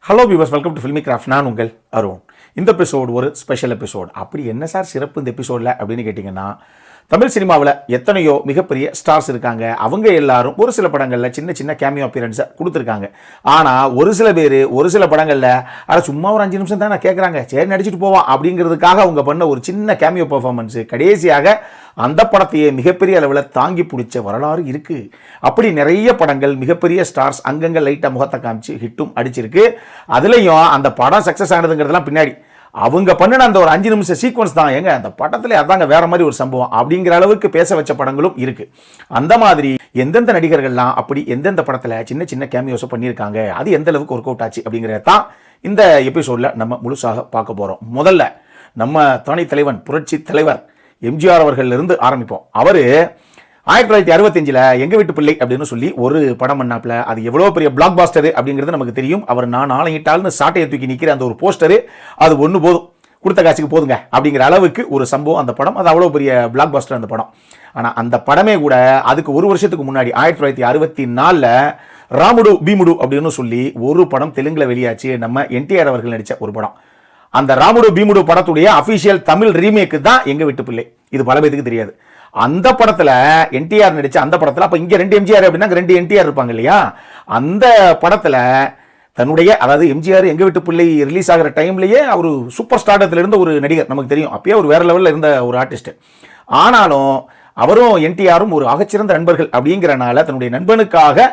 Hello viewers, welcome to filmi craft. நான் உங்கள் அருண். இந்த எபிசோடு ஒரு ஸ்பெஷல் எபிசோடு. அப்படி என்ன சார் சிறப்பு இந்த எபிசோடில் அப்படின்னு கேட்டிங்கன்னா, தமிழ் சினிமாவில் எத்தனையோ மிகப்பெரிய ஸ்டார்ஸ் இருக்காங்க. அவங்க எல்லாரும் ஒரு சில படங்களில் சின்ன சின்ன கேமியோ அப்பியரன்ஸை கொடுத்துருக்காங்க. ஆனால் ஒரு சில பேர் ஒரு சில படங்களில் சும்மா ஒரு 5 நிமிஷம் தான் நான் கேட்குறாங்க, சரி நடிச்சுட்டு போவான் அப்படிங்கிறதுக்காக அவங்க பண்ண ஒரு சின்ன கேமியோ பர்ஃபார்மன்ஸு கடைசியாக அந்த படத்தையே மிகப்பெரிய அளவில் தாங்கி பிடிச்ச வரலாறு இருக்குது. அப்படி நிறைய படங்கள் மிகப்பெரிய ஸ்டார்ஸ் அங்கங்கே லைட்டாக முகத்தை காமிச்சு ஹிட்டும் அடிச்சிருக்கு. அதுலேயும் அந்த படம் சக்ஸஸ் ஆனதுங்கிறதுலாம் பின்னாடி அவங்க பண்ணின அந்த ஒரு 5 நிமிஷம் சீக்வன்ஸ் தான் எங்க அந்த படத்தில் அதாங்க வேற மாதிரி ஒரு சம்பவம் அப்படிங்கிற அளவுக்கு பேச வச்ச படங்களும் இருக்கு. அந்த மாதிரி எந்தெந்த நடிகர்கள்லாம் அப்படி எந்தெந்த படத்தில் சின்ன சின்ன கேமியோஸை பண்ணியிருக்காங்க, அது எந்த அளவுக்கு ஒர்க் அவுட் ஆச்சு அப்படிங்கிறத தான் இந்த எபிசோடில் நம்ம முழுசாக பார்க்க போகிறோம். முதல்ல நம்ம தனி தலைவன் புரட்சி தலைவர் எம்ஜிஆர் அவர்களிலிருந்து ஆரம்பிப்போம். அவர் 1965 எங்க வீட்டு பிள்ளை அப்படின்னு சொல்லி ஒரு படம் பண்ணாப்ல. அது எவ்வளோ பெரிய பிளாக் பாஸ்டர் அப்படிங்கிறது நமக்கு தெரியும். அவர் நான் ஆளையிட்டால்னு சாட்டையை தூக்கி நிற்கிற அந்த ஒரு போஸ்டரு, அது ஒன்று போதும், கொடுத்த காசுக்கு போதுங்க அப்படிங்கிற அளவுக்கு ஒரு சம்பவம் அந்த படம். அது அவ்வளோ பெரிய பிளாக் பாஸ்டர் அந்த படம். ஆனால் அந்த படமே கூட அதுக்கு ஒரு வருஷத்துக்கு முன்னாடி 1964 ராமுடு பீமுடு அப்படின்னு சொல்லி ஒரு படம் தெலுங்குல வெளியாச்சு. நம்ம என்டிஆர் அவர்கள் நடித்த ஒரு படம். அந்த ராமுடு பீமுடு படத்துடைய அபிஷியல் தமிழ் ரீமேக்கு தான் எங்க வீட்டு பிள்ளை. இது பல பேருக்கு தெரியாது. அந்த படத்துல என்டிஆர் நடிச்ச அந்த படத்துல, அப்ப இங்க 2 எம்ஜிஆர் அப்படின்னா 2 என்டிஆர் இருப்பாங்க இல்லையா? அந்த படத்துல தன்னுடைய, அதாவது எம்ஜிஆர் எங்க வீட்டு பிள்ளை ரிலீஸ் ஆகிற டைம்லயே அவர் சூப்பர் ஸ்டார்டத்துல இருந்த ஒரு நடிகர், நமக்கு தெரியும். அப்பயே ஒரு வேற லெவல்ல இருந்த ஒரு ஆர்டிஸ்ட். ஆனாலும் அவரும் என்டிஆரும் ஒரு ஆகச்சிறந்த நண்பர்கள் அப்படிங்கிறனால தன்னுடைய நண்பனுக்காக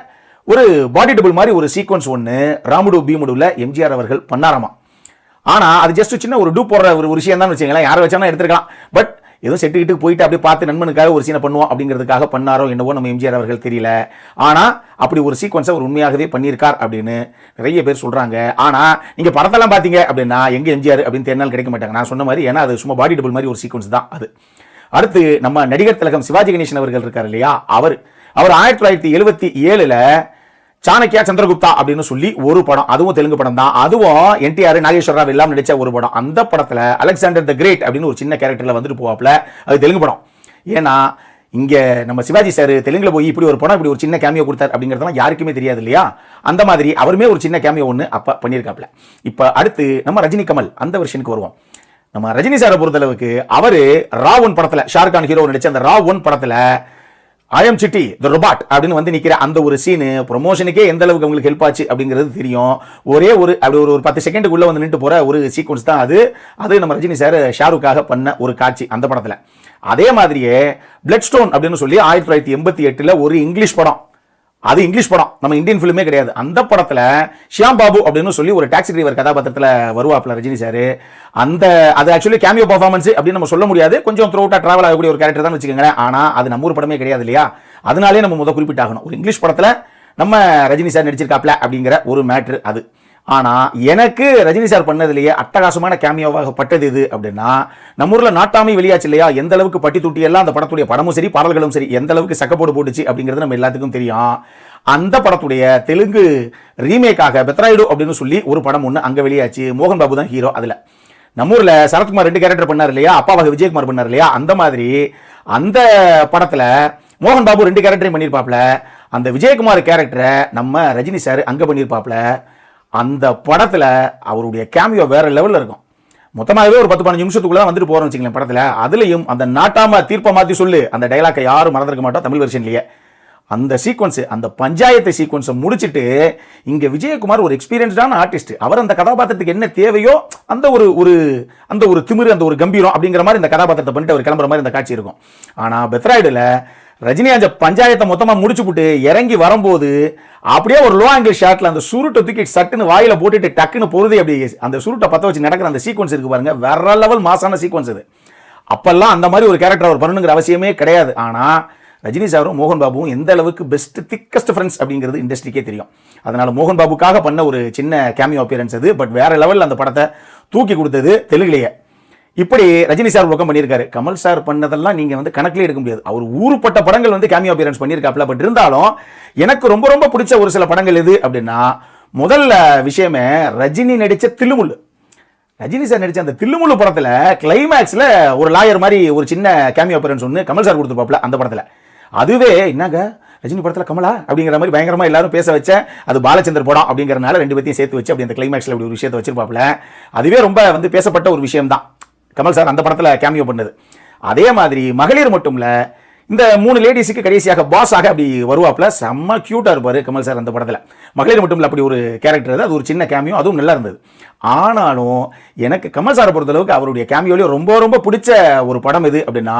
ஒரு பாடி டபுள் மாதிரி ஒரு சீக்வன்ஸ் ஒன்று ராமுடு பீமுடுல எம்ஜிஆர் அவர்கள் பண்ணாராமா. ஆனா அது ஜஸ்ட் சின்ன ஒரு டூ போடுற ஒரு விஷயம் தான் வச்சுங்களேன். யாரை வச்சாலும் எடுத்துக்கலாம். பட் ஏதோ செட்டுக்கிட்டு போயிட்டு அப்படியே பார்த்து நண்பனுக்காக ஒரு சீனை பண்ணுவோம் அப்படிங்கிறதுக்காக பண்ணாரோ என்னவோ நம்ம எம்ஜிஆர் அவர்கள் தெரியல. ஆனா அப்படி ஒரு சீக்வன்ஸை அவர் உண்மையாகவே பண்ணியிருக்கார் அப்படின்னு நிறைய பேர் சொல்றாங்க. ஆனா நீங்க படத்தெல்லாம் பார்த்தீங்க அப்படின்னா எங்க எம்ஜிஆர் அப்படின்னு தேர்னால் கிடைக்க மாட்டாங்க. நான் சொன்ன மாதிரி, ஏன்னா அது சும்மா பாடி டபுள் மாதிரி ஒரு சீக்வன்ஸ் தான் அது. அடுத்து நம்ம நடிகர் திலகம் சிவாஜி கணேசன் அவர்கள் இருக்கார் இல்லையா? அவர் 1977 சாணக்கியா சந்திரகுப்தா அப்படின்னு சொல்லி ஒரு படம், அதுவும் தெலுங்கு படம் தான். அதுவும் என்டிஆர் நாகேஸ்வர ராவ் எல்லாம் நடிச்ச ஒரு படம். அந்த படத்துல அலெக்சாண்டர் தி கிரேட் அப்படின்னு ஒரு சின்ன கேரக்டர்ல வந்துட்டு போவாப்ல. அது தெலுங்கு படம். ஏன்னா இங்க நம்ம சிவாஜி சார் தெலுங்குல போய் இப்படி ஒரு படம், இப்படி ஒரு சின்ன கேமியோ கொடுத்தார் அப்படிங்கிறதெல்லாம் யாருக்குமே தெரியாது இல்லையா? அந்த மாதிரி அவருமே ஒரு சின்ன கேமியோ ஒன்று அப்ப பண்ணியிருக்காப்ல. இப்ப அடுத்து நம்ம ரஜினி கமல் அந்த வருஷனுக்கு வருவோம். நம்ம ரஜினி சாரை பொறுத்தளவுக்கு அவரு ராவ் படத்துல, ஷாருக்கான் ஹீரோ நடிச்ச அந்த ராவ் படத்துல I am city the robot அப்படின்னு வந்து நிற்கிற அந்த ஒரு சீனு ப்ரொமோஷனுக்கே எந்த அளவுக்கு உங்களுக்கு ஹெல்ப் ஆச்சு அப்படிங்கிறது தெரியும். ஒரே ஒரு அப்படி ஒரு 10 செகண்டுக்குள்ள வந்து நின்று போற ஒரு சீக்வன்ஸ் தான் அது. அது நம்ம ரஜினி சார் ஷாருக்காக பண்ண ஒரு காட்சி அந்த படத்துல. அதே மாதிரியே பிளட் ஸ்டோன் அப்படின்னு சொல்லி 1988 ஒரு இங்கிலீஷ் படம். அது இங்கிலீஷ் படம், நம்ம இந்தியன் ஃபிலிமே கிடையாது. அந்த படத்துல ஷியாம் பாபு அப்படின்னு சொல்லி ஒரு டாக்ஸி டிரைவர் கதாபாத்திரத்தில் வருவாப்ல ரஜினி சார். அது ஆக்சுவலி கேமியோ பர்ஃபார்மன்ஸ் அப்படின்னு நம்ம சொல்ல முடியாது. கொஞ்சம் த்ரூ அவுட்டா டிராவல் ஆகக்கூடிய ஒரு கேரக்டர் தான் வச்சுக்கோங்களேன். ஆனா அது நம்ம ஊர் படமே கிடையாது இல்லையா? அதனாலே நம்ம முதல் குறிப்பிட்டாகணும். ஒரு இங்கிலீஷ் படத்துல நம்ம ரஜினி சார் நடிச்சிருக்காப்ல அப்படிங்கிற ஒரு மேட்ரு அது. ஆனா எனக்கு ரஜினி சார் பண்ணதுலேயே அட்டகாசமான கேமியோவாக பட்டது இது அப்படின்னா, நம்ம ஊர்ல நாட்டாமை வெளியாச்சு இல்லையா? எந்த அளவுக்கு பட்டி துட்டி எல்லாம் அந்த படத்துடைய படமும் சரி பாடல்களும் சரி எந்த அளவுக்கு சக்கப்போடு போட்டுச்சு அப்படிங்கிறது நம்ம எல்லாத்துக்கும் தெரியும். அந்த படத்துடைய தெலுங்கு ரீமேக்காக பெத்ராயுடு அப்படின்னு சொல்லி ஒரு படம் ஒன்று அங்க வெளியாச்சு. மோகன் பாபு தான் ஹீரோ. அதுல நம்ம ஊர்ல சரத்குமார் 2 கேரக்டர் பண்ணார் இல்லையா? அப்பாவாக விஜயகுமார் பண்ணார் இல்லையா? அந்த மாதிரி அந்த படத்துல மோகன் பாபு 2 கேரக்டரையும் பண்ணியிருப்பாப்ல. அந்த விஜயகுமார் கேரக்டரை நம்ம ரஜினி சார் அங்க பண்ணியிருப்பாப்ல. அந்த படத்துல அவருடைய கேமியோ வேற லெவல்ல இருக்கும். மொத்தமாகவே ஒரு 10-15 நிமிஷத்துக்குள்ள வந்துட்டு போறோம் வச்சுக்கலாம் படத்துல. அதுலயும் அந்த நாட்டாம தீர்ப்ப மாத்தி சொல்லு அந்த டைலாக்கை யாரும் மறந்துருக்க மாட்டோம் தமிழ் வெர்ஷன்லயே. அந்த சீக்வன்ஸ், அந்த பஞ்சாயத்து சீக்வன்ஸை முடிச்சுட்டு இங்க விஜயகுமார் ஒரு எக்ஸ்பீரியன்ஸ்டான ஆர்டிஸ்ட். அவர் அந்த கதாபாத்திரத்துக்கு என்ன தேவையோ அந்த ஒரு திமிரு, அந்த ஒரு கம்பீரம் அப்படிங்கிற மாதிரி இந்த கதாபாத்திரத்தை பண்ணிட்டு அவர் கிளம்புற மாதிரி இந்த காட்சி இருக்கும். ஆனா பெத்ராய்டுல ரஜினி அந்த பஞ்சாயத்தை மொத்தமா முடிச்சு போட்டு இறங்கி வரும்போது அப்படியே ஒரு லோ ஆங்கிள் ஷாட்ல அந்த சுருட்டை தூக்கி சட்டுன்னு வாயில போட்டுட்டு டக்குன்னு பொருதி அப்படி அந்த சுருட்டை பத்த வச்சு நடக்கிற அந்த சீக்வன்ஸ் இருக்கு பாருங்க, வேற லெவல் மாசான சீக்வன்ஸ் அது. அப்பெல்லாம் அந்த மாதிரி ஒரு கேரக்டர் அவர் பண்ணணுங்கிற அவசியமே கிடையாது. ஆனா ரஜினி சாரும் மோகன் பாபுவும் எந்த அளவுக்கு பெஸ்ட் திக்கஸ்ட் ஃப்ரெண்ட்ஸ் அப்படிங்கிறது இண்டஸ்ட்ரிக்கே தெரியும். அதனால மோகன் பாபுக்காக பண்ண ஒரு சின்ன கேமியோ அப்பியரன்ஸ் அது. பட் வேற லெவலில் அந்த படத்தை தூக்கி கொடுத்தது தெலுங்குலேயே. இப்படி ரஜினி சார் ஒர்க்கம் பண்ணியிருக்காரு. கமல் சார் பண்ணதெல்லாம் நீங்க வந்து கணக்கிலே எடுக்க முடியாது. அவர் ஊருப்பட்ட படங்கள் வந்து கேமியோ அப்பியரன்ஸ் பண்ணியிருக்காப்ல. பட் இருந்தாலும் எனக்கு ரொம்ப ரொம்ப பிடிச்ச ஒரு சில படங்கள் எது அப்படின்னா, முதல்ல விஷயமே ரஜினி நடிச்ச தில்லுமுள்ளு. ரஜினி சார் நடிச்ச அந்த தில்லுமுள்ளு படத்துல கிளைமேக்ஸ்ல ஒரு லாயர் மாதிரி ஒரு சின்ன கேமியோ அப்பியரன்ஸ் ஒன்று கமல் சார் கொடுத்துருப்பாப்ல அந்த படத்துல. அதுவே என்னங்க ரஜினி படத்தில் கமலா அப்படிங்கிற மாதிரி பயங்கரமாக எல்லாரும் பேச வச்ச அது பாலச்சந்தர் படம் அப்படிங்கிறனால ரெண்டு பேத்தையும் சேர்த்து வச்சு அப்படி அந்த கிளைமேக்ஸில் அப்படி ஒரு விஷயத்தை வச்சிருப்பாப்புல. அதுவே ரொம்ப வந்து பேசப்பட்ட ஒரு விஷயம் தான் கமல் சார் அந்த படத்தில் கேமியோ பண்ணது. அதே மாதிரி மகளிர் மட்டும் இல்லை, இந்த 3 லேடிஸுக்கு கடைசியாக பாஸாக அப்படி வருவாப்புல. செம்ம க்யூட்டாக இருப்பார் கமல் சார் அந்த படத்தில். மகளிர் மட்டும் இல்லை அப்படி ஒரு கேரக்டர், அது ஒரு சின்ன கேமியோ, அதுவும் நல்லா இருந்தது. ஆனாலும் எனக்கு கமல் சாரை பொறுத்தளவுக்கு அவருடைய கேமியோலேயே ரொம்ப ரொம்ப பிடிச்ச ஒரு படம் எது அப்படின்னா,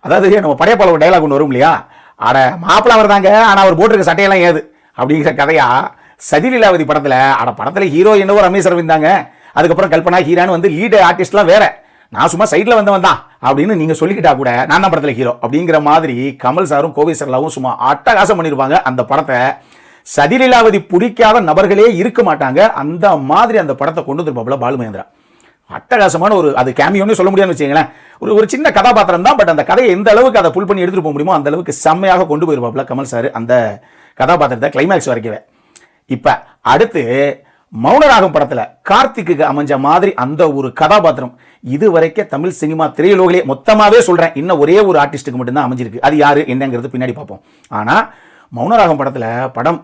அதாவது நம்ம படையப்பால ஒரு டைலாக் ஒன்று வரும் இல்லையா, அட மாப்பிள்ள அவர் தாங்க ஆனால் அவர் போட்டிருக்க சட்டையெல்லாம் ஏது அப்படிங்கிற கதையா சதிலீலாவதி படத்தில், படத்தில் ஹீரோ என்னவோ ரமேஷ் அரவிந்த் தாங்க, அதுக்கப்புறம் கல்பனா ஹீரான்னு வந்து லீடு ஆர்டிஸ்ட்லாம் வேற, நான் சும்மா சைடில் வந்தவன் தான் அப்படின்னு நீங்கள் சொல்லிக்கிட்டா கூட நான் தான் படத்தில் ஹீரோ அப்படிங்கிற மாதிரி கமல் சாரும் கோவை சரளாவும் சும்மா அட்டகாசம் பண்ணியிருப்பாங்க அந்த படத்தை. சதிலீலாவதி பிடிக்காத நபர்களே இருக்க மாட்டாங்க. அந்த மாதிரி அந்த படத்தை கொண்டு வந்துருப்பாப்புல பாலு மகேந்திரா. அட்டகாசமான ஒரு, அது கேமியோன்னு சொல்ல முடியாதுன்னு வச்சுங்களேன், ஒரு சின்ன கதாபாத்திரம் தான். பட் அந்த கதையை எந்த அளவுக்கு அதை புல் பண்ணி எடுத்துகிட்டு போக முடியுமோ அந்த அளவுக்கு செம்மையாக கொண்டு போயிருப்பாப்புல கமல் சார் அந்த கதாபாத்திரத்தை கிளைமேக்ஸ் வரைக்கவே. இப்போ அடுத்து மௌனராகம் படத்தில் கார்த்திக்கு அமைஞ்ச மாதிரி அந்த ஒரு கதாபாத்திரம் இதுவரைக்கும் தமிழ் சினிமா திரையுலகிலே மொத்தமாகவே சொல்கிறேன், இன்னும் ஒரே ஒரு ஆர்டிஸ்ட்டுக்கு மட்டும்தான் அமைஞ்சிருக்கு. அது யார் என்னங்கிறது பின்னாடி பார்ப்போம். ஆனால் மௌனராகம் படத்தில் படம்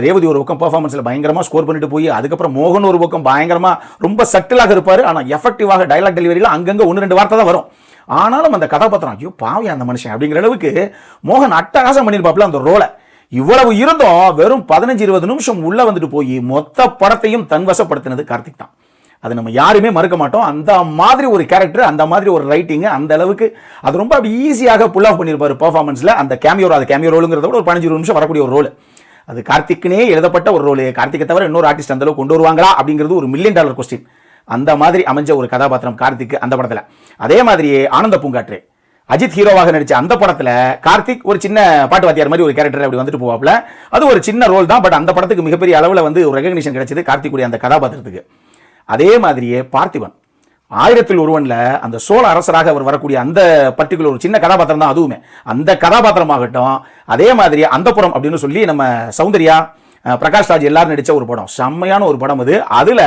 ரேவதி ஒரு பக்கம் பெர்ஃபார்மன்ஸில் பயங்கரமாக ஸ்கோர் பண்ணிட்டு போய், அதுக்கப்புறம் மோகன் ஒரு பக்கம் பயங்கரமாக ரொம்ப சட்டிலாக இருப்பார். ஆனால் எஃபெக்டிவாக டைலாக் டெலிவரியில் அங்கங்கே 1-2 வார்த்தை தான் வரும். ஆனாலும் அந்த கதாபாத்திரம் ஐயோ பாவியா அந்த மனுஷன் அப்படிங்கிற அளவுக்கு மோகன் அட்டகாசம் பண்ணியிருப்பாப்புல அந்த ரோலை. இவ்வளவு இருந்தும் வெறும் 15-20 நிமிஷம் உள்ள வந்துட்டு போய் மொத்த படத்தையும் தன்வசப்படுத்தினது கார்த்திக் தான். அது நம்ம யாருமே மறுக்க மாட்டோம். அந்த மாதிரி ஒரு கேரக்டர், அந்த மாதிரி ஒரு ரைட்டிங், அந்த அளவுக்கு அது ரொம்ப அப்படி ஈஸியாக புல் ஆஃப் பண்ணியிருப்பார் பெர்ஃபார்மன்ஸில். அந்த கேமியோ ரோலுங்கிறத விட ஒரு 15-20 நிமிஷம் வரக்கூடிய ஒரு ரோல். அது கார்த்திக்னே எழுதப்பட்ட ஒரு ரோல். கார்த்திகை தவிர இன்னொரு ஆர்டிஸ்ட் அந்த அளவுக்கு கொண்டு வருவாங்களா அப்படிங்கிறது ஒரு $1 மில்லியன் கொஸ்டின். அந்த மாதிரி அமைஞ்ச ஒரு கதாபாத்திரம் கார்த்திக் அந்த படத்தில். அதே மாதிரியே ஆனந்த பூங்காற்று அஜித் ஹீரோவாக நடிச்ச அந்த படத்தில் கார்த்திக் ஒரு சின்ன பாட்டு வாத்தியார் மாதிரி ஒரு கேரக்டர் அப்படி வந்துட்டு போவாப்ல. அது ஒரு சின்ன ரோல் தான். பட் அந்த படத்துக்கு மிகப்பெரிய அளவில் வந்து ஒரு ரெகக்னிஷன் கிடைச்சது கார்த்திக்குடைய அந்த கதாபாத்திரத்துக்கு. அதே மாதிரியே பார்த்திபன் 1000-1 அந்த சோழ அரசராக அவர் வரக்கூடிய அந்த பர்டிகுலர் ஒரு சின்ன கதாபாத்திரம் தான் அதுவுமே. அந்த கதாபாத்திரமாகட்டும், அதே மாதிரி அந்தப்புறம் அப்படின்னு சொல்லி நம்ம சௌந்தர்யா, பிரகாஷ் ராஜ் எல்லாரும் நடித்த ஒரு படம், செம்மையான ஒரு படம் அது. அதில்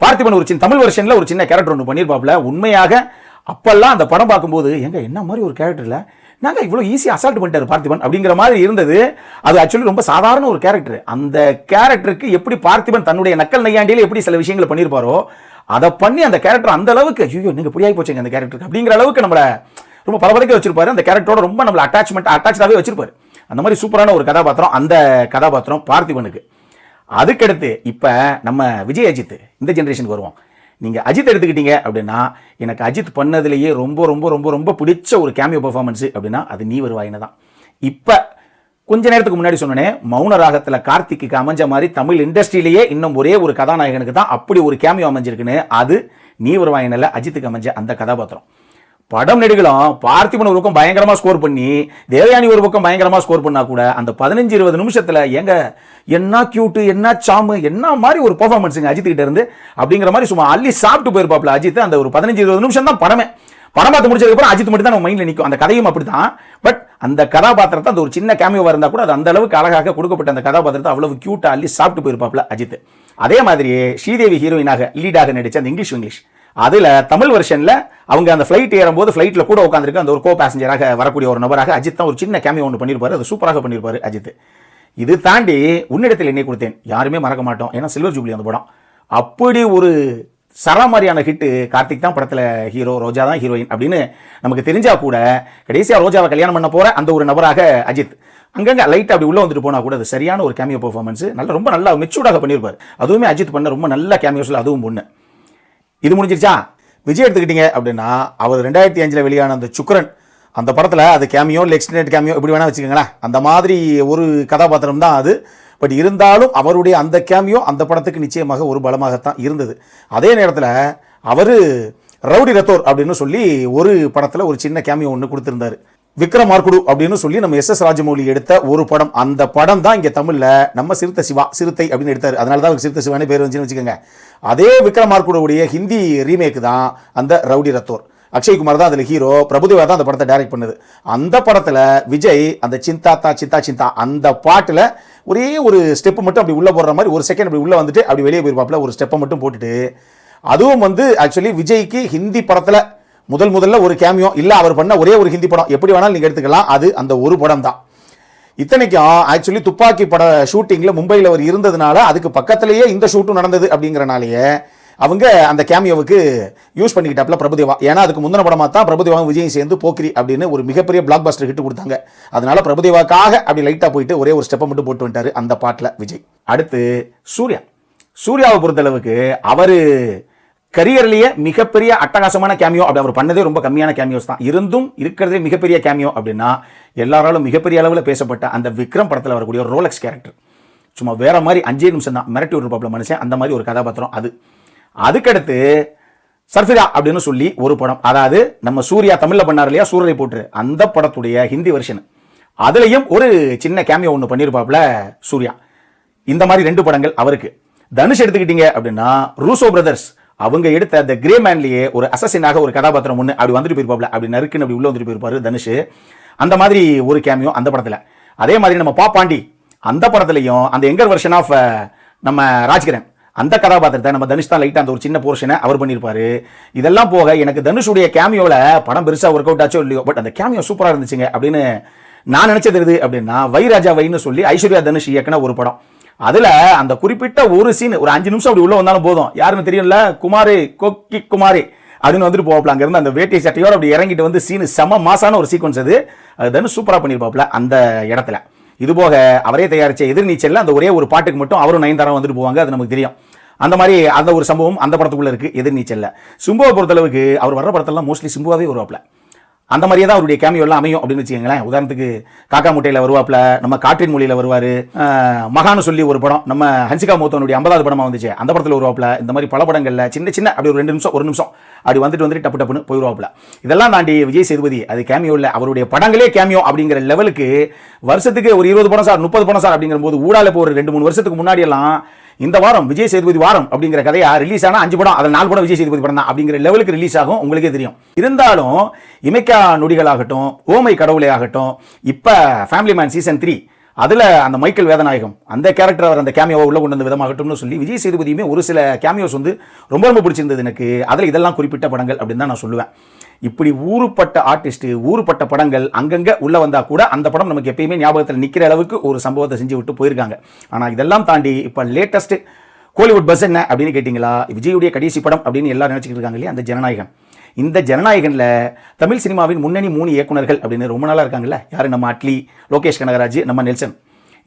பார்த்திபன் ஒரு சின்ன தமிழ் வெர்ஷனில் ஒரு சின்ன கேரக்டர் ஒன்று பண்ணியிருப்பாப்புல. உண்மையாக அப்பெல்லாம் அந்த படம் பார்க்கும்போது எங்க என்ன மாதிரி ஒரு கேரக்டரில் நாங்கள் இவ்வளோ ஈஸியாக அசால்ட் பண்ணிட்டார் பார்த்திபன் அப்படிங்கிற மாதிரி இருந்தது. அது ஆக்சுவலி ரொம்ப சாதாரண ஒரு கேரக்டர். அந்த கேரக்டருக்கு எப்படி பார்த்திபன் தன்னுடைய நக்கல் நையாண்டியில் எப்படி சில விஷயங்களை பண்ணியிருப்பாரோ அதை பண்ணி அந்த கேரக்டர் அந்த அளவுக்கு ஐயோ நீங்கள் புரியாகி போச்சுங்க அந்த கேரக்டருக்கு அப்படிங்கிற அளவுக்கு நம்மளை ரொம்ப பரபரக்க வச்சிருப்பாரு. அந்த கேரக்டரோட ரொம்ப நம்மளை அட்டாச்சாகவே வச்சிருப்பாரு. அந்த மாதிரி சூப்பரான ஒரு கதாபாத்திரம் அந்த கதாபாத்திரம் பார்த்திபனுக்கு. அதுக்கடுத்து இப்போ நம்ம விஜய் அஜித் இந்த ஜென்ரேஷனுக்கு வருவோம். நீங்கள் அஜித் எடுத்துக்கிட்டீங்க அப்படின்னா, எனக்கு அஜித் பண்ணதுலேயே ரொம்ப ரொம்ப ரொம்ப ரொம்ப பிடிச்ச ஒரு கேமியோ பெர்ஃபார்மன்ஸு அப்படின்னா அது நீ வருவாயின்னு தான். இப்போ கொஞ்ச நேரத்துக்கு முன்னாடி சொன்னேன், மௌன ராகத்தில் கார்த்திக்கு அமைஞ்ச மாதிரி தமிழ் இண்டஸ்ட்ரியிலேயே இன்னும் ஒரே ஒரு கதாநாயகனுக்கு தான் அப்படி ஒரு கேமியோ அமைஞ்சிருக்குன்னு, அது நீ வருவாயினில் அஜித்துக்கு அமைஞ்ச அந்த கதாபாத்திரம். படம் நெடுகளும் பார்த்திபன் ஒரு பக்கம் பயங்கரமாக ஸ்கோர் பண்ணி, தேவயானி ஒரு பக்கம் பயங்கரமாக ஸ்கோர் பண்ணா கூட அந்த 15-20 நிமிஷத்தில் எங்க என்ன கியூட்டு, என்ன சாமு, என்ன மாதிரி ஒரு பெர்ஃபார்மன்ஸுங்க அஜித் கிட்ட இருந்து அப்படிங்கிற மாதிரி சும்மா அள்ளி சாப்பிட்டு போயிருப்பாப்ல அஜித். அந்த ஒரு 15-20 நிமிஷம் தான் படமே. படம் பார்த்து முடிச்சதுக்கப்புறம் அஜித் மட்டும் தான் நம்ம மைண்டில் நிற்கும். அந்த கதையும் அப்படி தான். பட் அந்த கதாபாத்திரத்தை அந்த ஒரு சின்ன கேமியோவாக இருந்தால் கூட அது அந்த அளவுக்கு அழகாக கொடுக்கப்பட்ட அந்த கதாபாத்திரத்தை அவ்வளவு கியூட்டாக அள்ளி சாப்பிட்டு போயிருப்பாப்ல அஜித். அதே மாதிரி ஸ்ரீதேவி ஹீரோயினாக லீடாக நடித்த அந்த இங்கிலீஷ் அதில் தமிழ் வெர்ஷனில் அவங்க அந்த ஃப்ளைட் ஏறும்போது ஃப்ளைட்டில் கூட உட்காந்துருக்கு அந்த ஒரு கோ பேசஞ்சராக வரக்கூடிய ஒரு நபராக அஜித் தான் ஒரு சின்ன கேமியோ ஒன்று பண்ணியிருப்பாரு. அது சூப்பராக பண்ணியிருப்பாரு அஜித். இது தாண்டி உன்னிடத்தில் என்னை கொடுத்தேன் யாருமே மறக்க மாட்டோம். ஏன்னா சில்வர் ஜூப்ளி அந்த படம் அப்படி ஒரு சராமாரியான ஹிட்டு. கார்த்திக் தான் படத்தில் ஹீரோ, ரோஜா தான் ஹீரோயின் அப்படின்னு நமக்கு தெரிஞ்சா கூட கடைசியாக ரோஜாவை கல்யாணம் பண்ண போகிற அந்த ஒரு நபராக அஜித் அங்கங்கே லைட் அப்படி உள்ளே வந்துட்டு போனால் கூட அது சரியான ஒரு கேமியோ பெர்ஃபார்மன்ஸ். ரொம்ப நல்லா மெச்சூர்டாக பண்ணியிருப்பார். அதுவுமே அஜித் பண்ண ரொம்ப நல்ல கேமியோஸில் அதுவும் ஒன்று. இது முடிஞ்சிருச்சா? விஜய் எடுத்துக்கிட்டீங்க அப்படின்னா அவர் 2005 வெளியான அந்த சுக்ரன் அந்த படத்தில் அது கேமியோ இல்லை எக்ஸ்டெண்டட் கேமியோ எப்படி வேணால் வச்சுக்கோங்களேன், அந்த மாதிரி ஒரு கதாபாத்திரம் தான் அது. பட் இருந்தாலும் அவருடைய அந்த கேமியோ அந்த படத்துக்கு நிச்சயமாக ஒரு பலமாகத்தான் இருந்தது. அதே நேரத்தில் அவர் ரவுடி ரத்தோர் அப்படின்னு சொல்லி ஒரு படத்தில் ஒரு சின்ன கேமியோ ஒன்று கொடுத்துருந்தார். விக்ரமார்குடு அப்படின்னு சொல்லி நம்ம எஸ் ராஜமௌலி எடுத்த ஒரு படம். அந்த படம் தான் இங்கே தமிழில் நம்ம சிறுத்தை அப்படின்னு எடுத்தார். அதனால தான் சிறுத்தை சிவானே பேர் வந்துச்சுன்னு வச்சுக்கோங்க. அதே விக்ரமார்குடைய ஹிந்தி ரீமேக் தான் அந்த ரவுடி ரத்தோர். அக்ஷய்குமார் தான் அதில் ஹீரோ, பிரபுதேவா தான் அந்த படத்தை டைரக்ட் பண்ணுது. அந்த படத்தில் விஜய் அந்த சிந்தா அந்த பாட்டில் ஒரே ஒரு ஸ்டெப்பு மட்டும் அப்படி உள்ளே போடுற மாதிரி ஒரு செகண்ட் அப்படி உள்ளே வந்துட்டு அப்படி வெளியே போயிருப்பாப்பில் ஒரு ஸ்டெப்பை மட்டும் போட்டுட்டு, அதுவும் ஆக்சுவலி விஜய்க்கு ஹிந்தி படத்தில் முதல்ல ஒரு கேமியோ இல்லை அவர் பண்ண ஒரே ஒரு ஹிந்தி படம் எப்படி வேணாலும் நீங்கள் எடுத்துக்கலாம். அது அந்த ஒரு படம் தான். இத்தனைக்கும் ஆக்சுவலி துப்பாக்கி பட ஷூட்டிங்கில் மும்பையில் அவர் இருந்ததுனால அதுக்கு பக்கத்திலேயே இந்த ஷூட்டும் நடந்தது அப்படிங்கிறனாலேயே அவங்க அந்த கேமியோவுக்கு யூஸ் பண்ணிக்கிட்டாப்ல பிரபுதேவா. ஏன்னா அதுக்கு முந்தின படமாக தான் பிரபுதேவாவும் விஜயும் சேர்ந்து போக்கிரி அப்படின்னு ஒரு மிகப்பெரிய பிளாக் பஸ்டர் ஹிட் கொடுத்தாங்க. அதனால பிரபுதேவாக்காக அப்படி லைட்டாக போயிட்டு ஒரே ஒரு ஸ்டெப்பை மட்டும் போட்டு வந்துட்டாரு அந்த பாட்டில் விஜய். அடுத்து சூர்யாவை பொறுத்தளவுக்கு அவர் கரியர்லேயே மிகப்பெரிய அட்டகாசமான கேமியோ அப்படி அவர் பண்ணதே ரொம்ப கம்மியான கேமியோஸ் தான். இருந்தும் இருக்கிறதே மிகப்பெரிய கேமியோ அப்படின்னா எல்லாராலும் மிகப்பெரிய அளவில் பேசப்பட்ட அந்த விக்ரம் படத்தில் வரக்கூடிய ஒரு ரோலக்ஸ் கேரக்டர். சும்மா வேற மாதிரி 5 நிமிஷம் தான் மிரட்டி விடுற மனுஷன், அந்த மாதிரி ஒரு கதாபாத்திரம் அது. அதுக்கடுத்து சர்ஃபிரா அப்படின்னு சொல்லி ஒரு படம், அதாவது நம்ம சூர்யா தமிழில் பண்ணார் இல்லையா சூரரை போட்டு, அந்த படத்துடைய ஹிந்தி வெர்ஷன், அதுலேயும் ஒரு சின்ன கேமியோ ஒன்று பண்ணியிருப்பாப்ல சூர்யா. இந்த மாதிரி 2 படங்கள் அவருக்கு. தனுஷ் எடுத்துக்கிட்டீங்க அப்படின்னா ரூசோ பிரதர்ஸ் அவங்க எடுத்த அந்த கிரே மேன்லேயே ஒரு அசசினாக ஒரு கதாபாத்திரம் ஒன்று அப்படி வந்துட்டு போயிருப்பாப்ல, அப்படி நறுக்குன்னு அப்படி உள்ள வந்துட்டு போயிருப்பாரு தனுஷ். அந்த மாதிரி ஒரு கேமியோ அந்த படத்தில். அதே மாதிரி நம்ம பாண்டி அந்த படத்துலையும் அந்த எங்கர் வெர்ஷன் ஆஃப் நம்ம ராஜ்கிரண் அந்த கதாபாத்திரத்தை நம்ம தனுஷ் தான் லைட்டாக அந்த ஒரு சின்ன போர்ஷனை அவர் பண்ணியிருப்பாரு. இதெல்லாம் போக எனக்கு தனுஷுடைய கேமியோவில் படம் பெருசாக ஒர்க் அவுட் ஆச்சோ இல்லையோ, பட் அந்த கேமியோ சூப்பராக இருந்துச்சுங்க அப்படின்னு நான் நினைச்சது எது அப்படின்னா வைராஜா வைன்னு சொல்லி ஐஸ்வர்யா தனுஷ் இயக்குன ஒரு படம். அதுல அந்த குறிப்பிட்ட ஒரு சீன் ஒரு 5 நிமிஷம் அப்படி உள்ள வந்தாலும் போதும், யாருன்னு தெரியும்ல, குமாரே கொக்கி குமாரே அப்படின்னு வந்துட்டு போவாப்ல. அங்க இருந்து அந்த வேட்டி சட்டையோட அப்படி இறங்கிட்டு வந்து சீனு செம மாசான ஒரு சீக்வன்ஸ் அது தனுஷ் சூப்பரா பண்ணிருப்பாப்ல அந்த இடத்துல. இது போக அவரே தயாரிச்ச எதிர்நீச்சல்ல அந்த ஒரே ஒரு பாட்டுக்கு மட்டும் அவரும் 9 வந்துட்டு போவாங்க, அது நமக்கு தெரியும். அந்த மாதிரி அந்த ஒரு சம்பவம் அந்த படத்துக்குள்ள இருக்கு எதிர்நீச்சல்ல. சிம்புவை பொறுத்தளவுக்கு அவர் வர்ற படத்தெல்லாம் மோஸ்ட்லி சிம்புவாவே வருவாப்ல. அந்த மாதிரியே தான் அவருடைய கேமியோ எல்லாம் அமையும் அப்படின்னு வச்சுக்கோங்களேன். உதாரணத்துக்கு காக்கா முட்டையில் வருவாப்ல, நம்ம காற்றின் மொழியில் வருவார், மகான்னு சொல்லி ஒரு படம் நம்ம ஹன்சிகா மௌத்தனுடைய 50வது படமாக வந்துச்சு அந்த படத்தில் வருவாப்ல. இந்த மாதிரி பல படங்களில் சின்ன சின்ன அப்படி ஒரு 2 நிமிஷம் 1 நிமிஷம் அப்படி வந்துட்டு டப்பு டப்புன்னு போயிடுவாப்ல. இதெல்லாம் தாண்டி விஜய் சேதுபதி அது கேமியோ இல்லை, அவருடைய படங்களே கேமியோ அப்படிங்கிற லெவலுக்கு வருஷத்துக்கு ஒரு 20 படம் சார் 30 படம் சார் அப்படிங்கிற போது ஊடால இப்போ ஒரு 2-3 வருஷத்துக்கு முன்னாடி எல்லாம் இந்த வாரம் விஜய் சேதுபதி வாரம் அப்படிங்கிற கதையா ரிலீஸ் ஆனா 5 படம், அதில் 4 படம் விஜய் சேதுபதி படம் தான் அப்படிங்கிற லெவலுக்கு ரிலீஸ் ஆகும், உங்களுக்கே தெரியும். இருந்தாலும் இமைக்கா நொடிகளாகட்டும், ஓமை கடவுளே ஆகட்டும், இப்ப ஃபேமிலி மேன் சீசன் 3 அதுல அந்த மைக்கேல் வேதநாயகம் அந்த கேரக்டர் அவர் அந்த கேமியோவை உள்ள கொண்டு வந்த விதமாகட்டும்னு சொல்லி விஜய் சேதுபதியுமே ஒரு சில கேமியோஸ் வந்து ரொம்ப ரொம்ப பிடிச்சிருந்தது எனக்கு. அதில் இதெல்லாம் குறிப்பிட்ட படங்கள் அப்படின்னு தான் நான் சொல்லுவேன். இப்படி ஊறுப்பட்ட ஆர்டிஸ்ட் ஊறுப்பட்ட படங்கள் அங்கங்க உள்ள வந்தா கூட அந்த படம் நமக்கு எப்பயுமே ஞாபகத்தில் நிற்கிற அளவுக்கு ஒரு சம்பவத்தை செஞ்சு விட்டு போயிருக்காங்க. ஆனால் இதெல்லாம் தாண்டி இப்போ லேட்டஸ்ட் கோலிவுட் பஸ் என்ன அப்படின்னு கேட்டிங்களா, விஜயுடைய கடைசி படம் அப்படின்னு எல்லாரும் நினச்சிக்கிட்டு இருக்காங்க இல்லையா அந்த ஜனநாயகன். இந்த ஜனநாயகனில் தமிழ் சினிமாவின் முன்னணி 3 இயக்குனர்கள் அப்படின்னு ரொம்ப நாளாக இருக்காங்கல்ல, யார் நம்ம அட்லி, லோகேஷ் கனகராஜ், நம்ம நெல்சன்.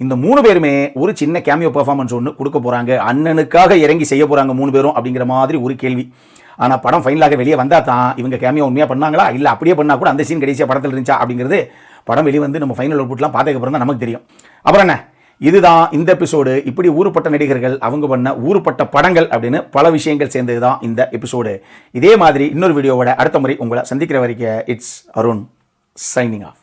இந்த 3 பேருமே ஒரு சின்ன கேமியோ பெர்ஃபார்மன்ஸ் ஒன்று கொடுக்க போகிறாங்க, அண்ணனுக்காக இறங்கி செய்ய போகிறாங்க 3 பேரும் அப்படிங்கிற மாதிரி ஒரு கேள்வி. ஆனால் படம் ஃபைனலாக வெளியே வந்தால் தான் இவங்க கேமியோ உண்மையாக பண்ணாங்களா இல்லை அப்படியே பண்ணால் கூட அந்த சீன் கடைசியாக படத்தில் இருந்துச்சா அப்படிங்கிறது படம் வெளியே வந்து நம்ம ஃபைனல் அவுட்புட்லாம் பார்த்ததுக்கப்புறம் தான் நமக்கு தெரியும். அப்புறம் என்ன, இதுதான் இந்த எபிசோடு. இப்படி ஊறுப்பட்ட நடிகர்கள் அவங்க பண்ண ஊறுப்பட்ட படங்கள் அப்படின்னு பல விஷயங்கள் சேர்ந்தது தான் இந்த எபிசோடு. இதே மாதிரி இன்னொரு வீடியோவோட அடுத்த முறை உங்களை சந்திக்கிற வரைக்கும் இட்ஸ் அருண் சைனிங் ஆஃப்.